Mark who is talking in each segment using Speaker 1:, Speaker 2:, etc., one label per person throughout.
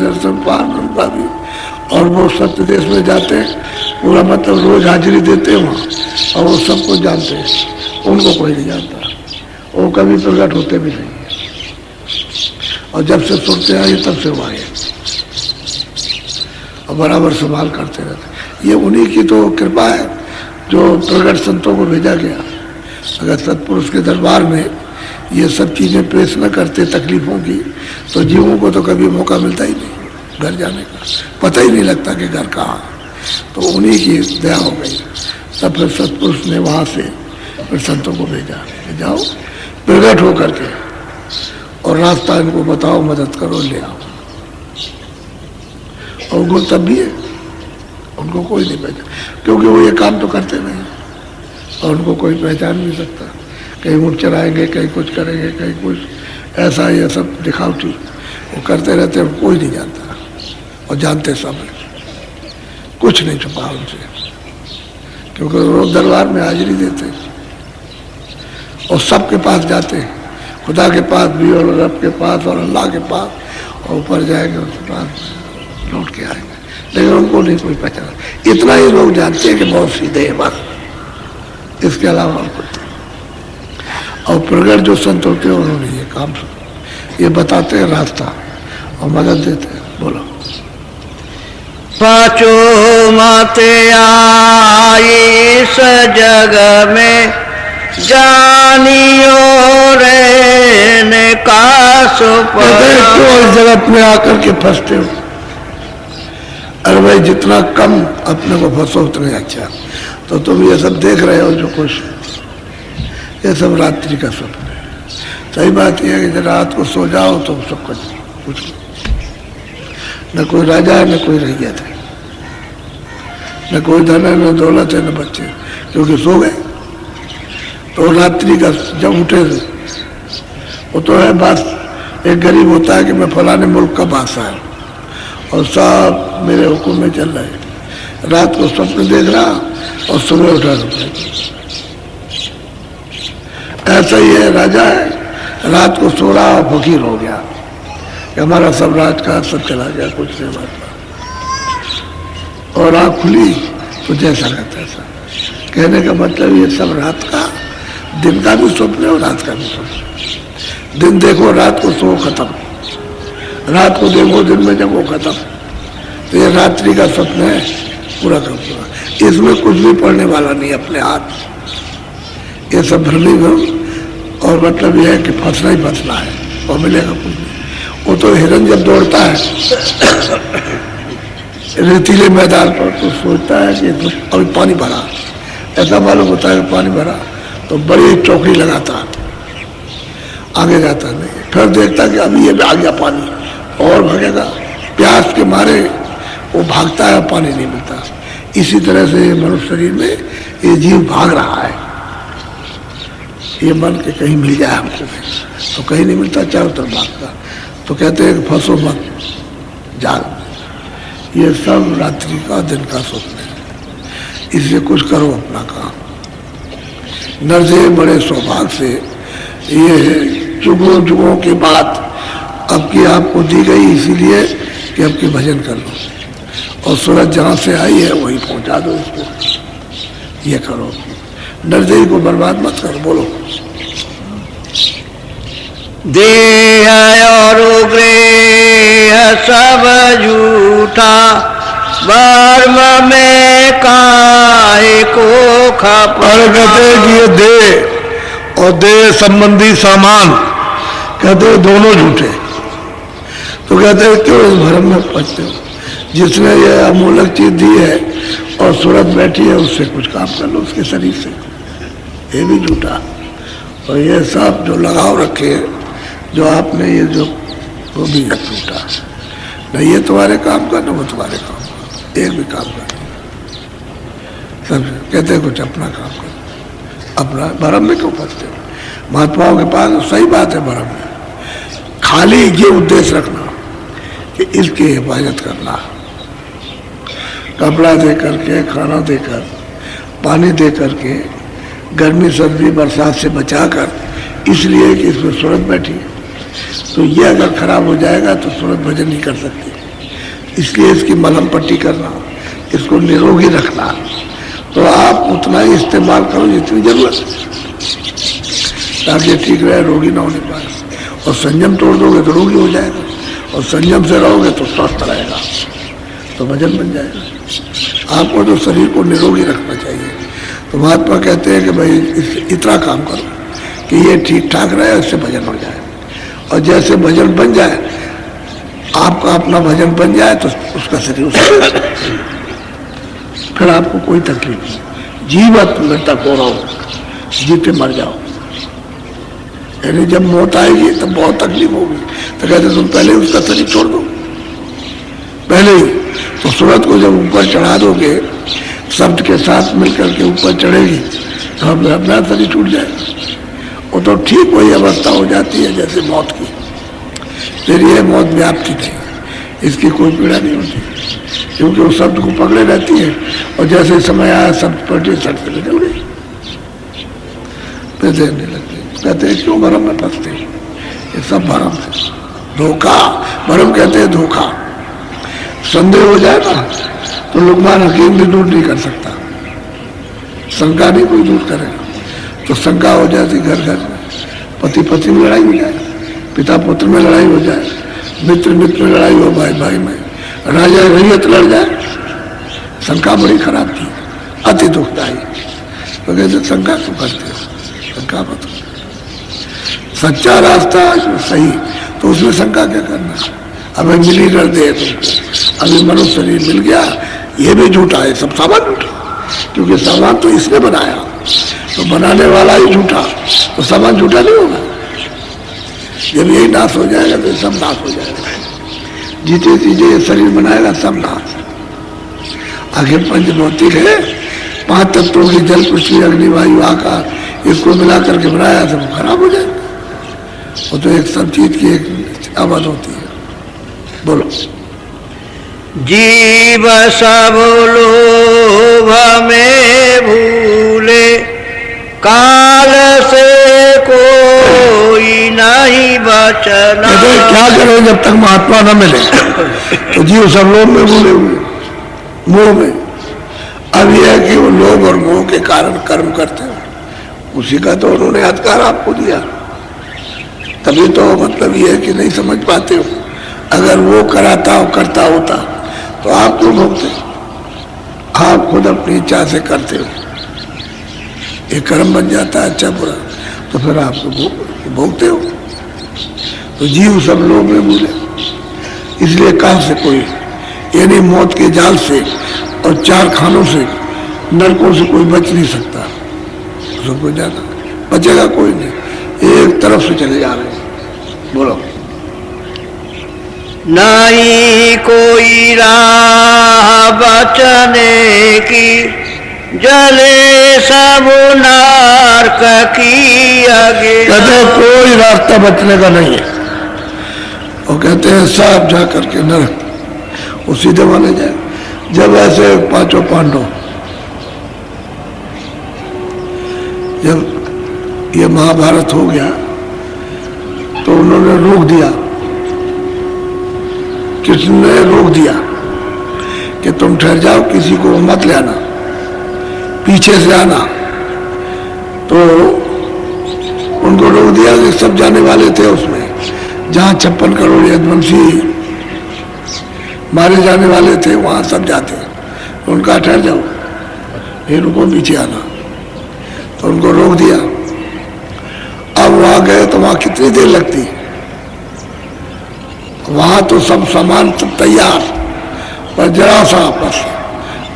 Speaker 1: दर्शन पार भी। और वो सत्य देश में जाते हैं, पूरा मतलब रोज हाजिरी देते हैं वहाँ, और वो सबको जानते हैं, उनको कोई नहीं जानता, वो कभी प्रकट होते भी नहीं है। और जब से सुनते आए तब से वो आए और बराबर संभाल करते रहते। ये उन्हीं की तो कृपा है जो प्रकट संतों को भेजा गया। अगर सत्पुरुष के दरबार में ये सब चीज़ें पेश न करते तकलीफ़ों की, तो जीवों को तो कभी मौका मिलता ही नहीं घर जाने का, पता ही नहीं लगता कि घर कहाँ। तो उन्हीं की दया हो गई। तब फिर सत्पुरुष ने वहाँ से फिर संतों को भेजा, जाओ प्रकट हो करके और रास्ता इनको बताओ, मदद करो, ले आओ। और उनको तब भी है, उनको कोई नहीं पहचान, क्योंकि वो ये काम तो करते नहीं और उनको कोई पहचान नहीं सकता। कहीं ऊँट चढ़ाएंगे, कहीं कुछ करेंगे, कहीं कुछ ऐसा, ये सब दिखावटी वो करते रहते हैं, कोई नहीं जानता और जानते सब है, कुछ नहीं छुपा उनसे, क्योंकि रोज दरबार में हाजिरी देते और सबके पास जाते हैं, खुदा के पास भी और रब के पास और अल्लाह के पास, और ऊपर जाएंगे उसके पास लौट के आएंगे, लेकिन उनको नहीं कोई पहचान। इतना ही लोग जानते हैं कि बहुत सीधे हैं बस, इसके अलावा और कुछ। और प्रगट जो संत होते हैं उन्होंने ये काम ये बताते हैं रास्ता और मदद देते हैं। बोलो।
Speaker 2: पाँचों माते आई इस जग में, जानियो रहने का सुपना।
Speaker 1: क्यों इस जगत में आकर के फंसते हो? अरे भाई जितना कम अपने को फंसो उतना अच्छा। तो तुम ये सब देख रहे हो जो कुछ, ये सब रात्रि का स्वप्न है। सही बात यह है कि जब रात को सो जाओ तो सब कुछ न कोई राजा है, न कोई रैयत है, न कोई धन है, न दौलत है, न बच्चे, क्योंकि सो गए। तो रात्रि का जब उठे वो तो है बात। एक गरीब होता है कि मैं फलाने मुल्क का बादशाह है और सब मेरे हुक्म में चल रहे हैं, रात को स्वप्न देख रहा और सुबह उठा रहा। ऐसा ही है, राजा है, रात को सो रहा और फकीर हो गया कि हमारा सब राज का सब चला गया, कुछ नहीं हमारे पास। और आँख खुली तो जैसा का तैसा। कहने का मतलब ये सब रात का, दिन का भी स्वप्न है और रात का भी स्वप्न। दिन देखो रात को सो खत्म, रात को देखो दिन में जब वो खत्म। तो ये रात्रि का स्वप्न है पूरा का पूरा। इसमें कुछ भी पढ़ने वाला नहीं अपने हाथ, ये सब भ्रमी भ्रम। और मतलब यह है कि फंसना ही फंसना है और मिलेगा कुछ नहीं। वो तो हिरन जब दौड़ता है रेतीले मैदान पर तो सोचता है कि तो अभी पानी भरा, ऐसा मालूम होता है पानी भरा, तो बड़ी चौकड़ी लगाता है, आगे जाता नहीं। फिर देखता कि अभी ये आ गया पानी और भागेगा, प्यास के मारे वो भागता है, पानी नहीं मिलता। इसी तरह से मनुष्य शरीर में ये जीव भाग रहा है, ये मन के कहीं मिल जाए हमको, तो कहीं नहीं मिलता, चारों तरफ भागता। तो कहते हैं कि फंसो मत जाल, ये सब रात्रि का दिन का स्वप्न है, इससे कुछ करो अपना काम। नरसे बड़े सौभाग्य से ये जुगों जुगों के बाद अब की आपको दी गई, इसीलिए कि अब की भजन कर लो और सूरज जहाँ से आई है वही पहुँचा दो इसको, ये करो, नरदेही को बर्बाद मत करो। बोलो।
Speaker 2: देह और गृह सब झूठा, वर्म में काहे को खपर।
Speaker 1: कहते हैं कि ये देह और देह संबंधी सामान कहते दोनों झूठे। तो कहते हैं क्यों इस भ्रम में पड़ते हो? जिसने ये अमूलक चीज दी है और सूरत बैठी है उससे कुछ काम कर लो, उसके शरीर से, ये भी झूठा। और ये सब जो लगाव रखे हैं, जो आपने ये जो, वो भी झूठा। नहीं ये तुम्हारे काम का, न वो तुम्हारे काम का, एक भी काम का नहीं। सब कहते हैं कुछ अपना काम करो, अपना। भ्रम में क्यों फंसते हो? महात्माओं के पास सही बात है, भ्रम में खाली ये उद्देश्य रखना कि इसकी हिफाजत करना, कपड़ा दे करके, खाना देकर, पानी दे करके, गर्मी सर्दी बरसात से बचाकर, इसलिए कि इसमें सूरत बैठी है। तो ये अगर खराब हो जाएगा तो सूरत भजन नहीं कर सकती। इसलिए इसकी मलहम पट्टी करना, इसको निरोगी रखना, तो आप उतना ही इस्तेमाल करो जितनी जरूरत है, ताकि ठीक रहे, रोगी ना होने पाए। और संयम तोड़ दोगे तो रोगी हो जाएगा, और संयम से रहोगे तो स्वस्थ रहेगा, तो वजन बन जाएगा। आपको तो शरीर को निरोगी रखना चाहिए। तो महात्मा कहते हैं कि भाई इतना काम करो कि ये ठीक ठाक रहे, इससे वजन हो जाए, और जैसे वजन बन जाए, आपका अपना वजन बन जाए, तो उसका शरीर उसका फिर आपको कोई तकलीफ नहीं। जीवन तक हो रहा हो, जीते मर जाओ। यानी जब मौत आएगी तब बहुत तकलीफ होगी, तो कहते तुम पहले उसका शरीर छोड़ दो, पहले ही। तो सूरत को जब ऊपर चढ़ा दोगे, शब्द के साथ मिलकर के ऊपर चढ़ेगी, तो अपना शरीर छूट जाएगा। वो तो ठीक वही अवस्था हो जाती है जैसे मौत की। फिर ये मौत व्याप्ति नहीं, इसकी कोई पीड़ा नहीं होती, क्योंकि वो शब्द को पकड़े रहती है, और जैसे समय आया शब्द पलटे, शब्द से निकल गई, फिर देने लगते। कहते हैं क्यों भरम में फंसते, ये सब भरम है, धोखा। भरम कहते हैं धोखा। संदेह हो जाए ना, तो लुकमान हकीम भी दूर नहीं कर सकता, शंका नहीं कोई दूर करेगा। तो शंका हो जाती घर घर में, पति पति में लड़ाई हो जाए, पिता पुत्र में लड़ाई हो जाए, मित्र मित्र में लड़ाई हो, भाई भाई में, राजा रैयत लड़ जाए, शंका बड़ी खराब थी, अति दुखदायी। तो कहते शंका क्यों करते हो, शंका मत। सच्चा रास्ता सही, तो उसमें शंका क्या करना। अभी मिली कर दे तुमको, अभी मनुष्य शरीर मिल गया, ये भी झूठा है, सब सामान झूठा, क्योंकि सामान तो इसने बनाया, तो बनाने वाला ही झूठा, तो सामान झूठा नहीं होगा। जब यही नाश हो जाएगा तो सब नाश हो जाएगा। जीते जीते ये शरीर बनाएगा सब नाश। आखिर पंच भौतिक है, 5 तत्वों की जल पृथ्वी अग्नि वायु आकाश, इसको मिला करके बनाया तो वो खराब हो जाएगा। वो तो एक सब चीज की एक आवाज होती है। बोलो।
Speaker 2: जीव सब लोभ में भूले, काल से कोई नहीं बचना।
Speaker 1: क्या करें जब तक महात्मा न मिले, तो जीव सब लोभ में भूले हुए, मोह में। अब यह है कि वो लोभ और मोह के कारण कर्म करते हैं, उसी का तो उन्होंने अधिकार आपको दिया। तभी तो मतलब ये है कि नहीं समझ पाते हो। अगर वो कराता हो करता होता तो आप क्यों भोगते? आप खुद अपनी इच्छा से करते हो, ये कर्म बन जाता है अच्छा बुरा, तो फिर आप भोगते हो। तो जीव सब लोग में भूले, इसलिए कहाँ से कोई, यानी मौत के जाल से और 4 खानों से, नरकों से कोई बच नहीं सकता। सबको जाना बचेगा कोई नहीं, एक तरफ से चले जा रहे हैं। बोलो।
Speaker 2: नहीं कोई राह बचने की, जले सब नरक की आगे।
Speaker 1: कहते हैं कोई रास्ता बचने का नहीं है, और कहते हैं सब जा करके नरक, वो सीधे वाले जाए। जब ऐसे 5 पांडव, जब ये महाभारत हो गया तो उन्होंने रोक दिया, कृष्ण ने रोक दिया कि तुम ठहर जाओ, किसी को मत ले आना, पीछे से आना। तो उनको रोक दिया कि सब जाने वाले थे उसमें, जहां 56 करोड़ यदुवंशी मारे जाने वाले थे वहां सब जाते। उनका ठहर जाओ, फिर उनको पीछे आना, तो उनको रोक दिया। अब वहां गए तो वहां कितनी देर लगती, वहां तो सब सामान सब तैयार, पर जरा सा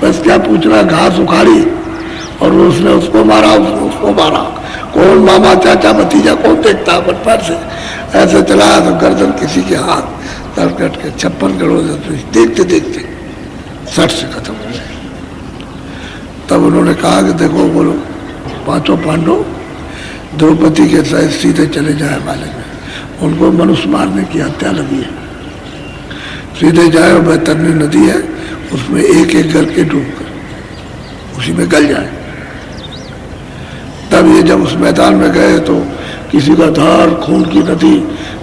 Speaker 1: बस क्या पूछना, घास उखाड़ी और उसने उसको मारा, उसने उसको मारा। कौन मामा चाचा भतीजा कौन देखता, अपन पैर से ऐसे चलाया तो गर्दन किसी के हाथ तर कट के 56 करोड़ देखते देखते 60 से खत्म हो गए। तब उन्होंने कहा कि देखो बोलो 5 पांडव द्रौपदी के साथ सीधे चले जाए वाले में, उनको मनुष्य मारने की हत्या लगी है, सीधे जाए और बैतरनी नदी है उसमें एक एक करके डूब कर उसी में गल जाए। तब ये जब उस मैदान में गए तो किसी का धार खून की नदी,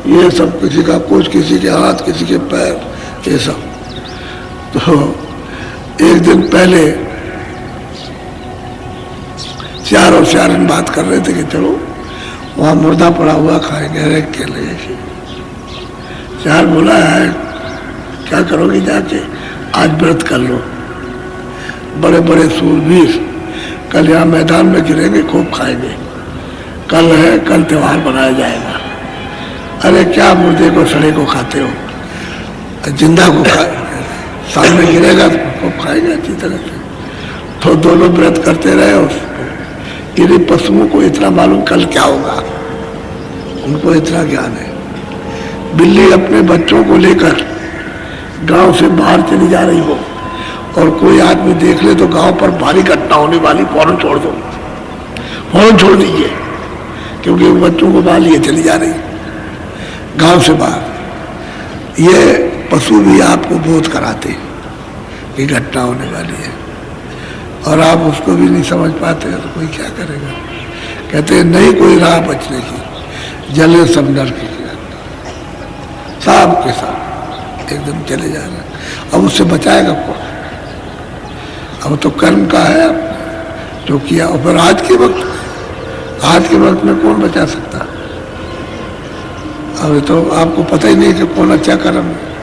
Speaker 1: ये सब, किसी का कुछ, किसी के हाथ, किसी के पैर, ये सब। तो एक दिन पहले चार और चारण बात कर रहे थे कि चलो वहाँ मुर्दा पड़ा हुआ खाएंगे, अरे केले। चार बोला है क्या करोगे जाके, आज व्रत कर लो, बड़े बड़े सूरवीर कल यहाँ मैदान में गिरेंगे, खूब खाएंगे, कल है, कल त्योहार मनाया जाएगा। अरे क्या मुर्दे को सड़े को खाते हो, जिंदा को सामने गिरेगा तो खूब खाएंगे अच्छी तरह से। तो दोनों व्रत करते रहे और इन पशुओं को इतना मालूम कल क्या होगा, उनको इतना ज्ञान है। बिल्ली अपने बच्चों को लेकर गांव से बाहर चली जा रही हो और कोई आदमी देख ले तो गांव पर भारी घटना होने वाली, फौरन छोड़ दो, फौरन छोड़ दीजिए, क्योंकि वो बच्चों को बाहर लिए चली जा रही गांव से बाहर। ये पशु भी आपको बोध कराते हैं कि घटना होने वाली है और आप उसको भी नहीं समझ पाते तो कोई क्या करेगा। कहते हैं नहीं कोई राह बचने की, जले सब नरक की, सब के सब एकदम चले जा रहे हैं। अब उससे बचाएगा कौन? अब तो कर्म का है जो किया। और फिर आज के वक्त में कौन बचा सकता? अब तो आपको पता ही नहीं कि कौन अच्छा कर्म है।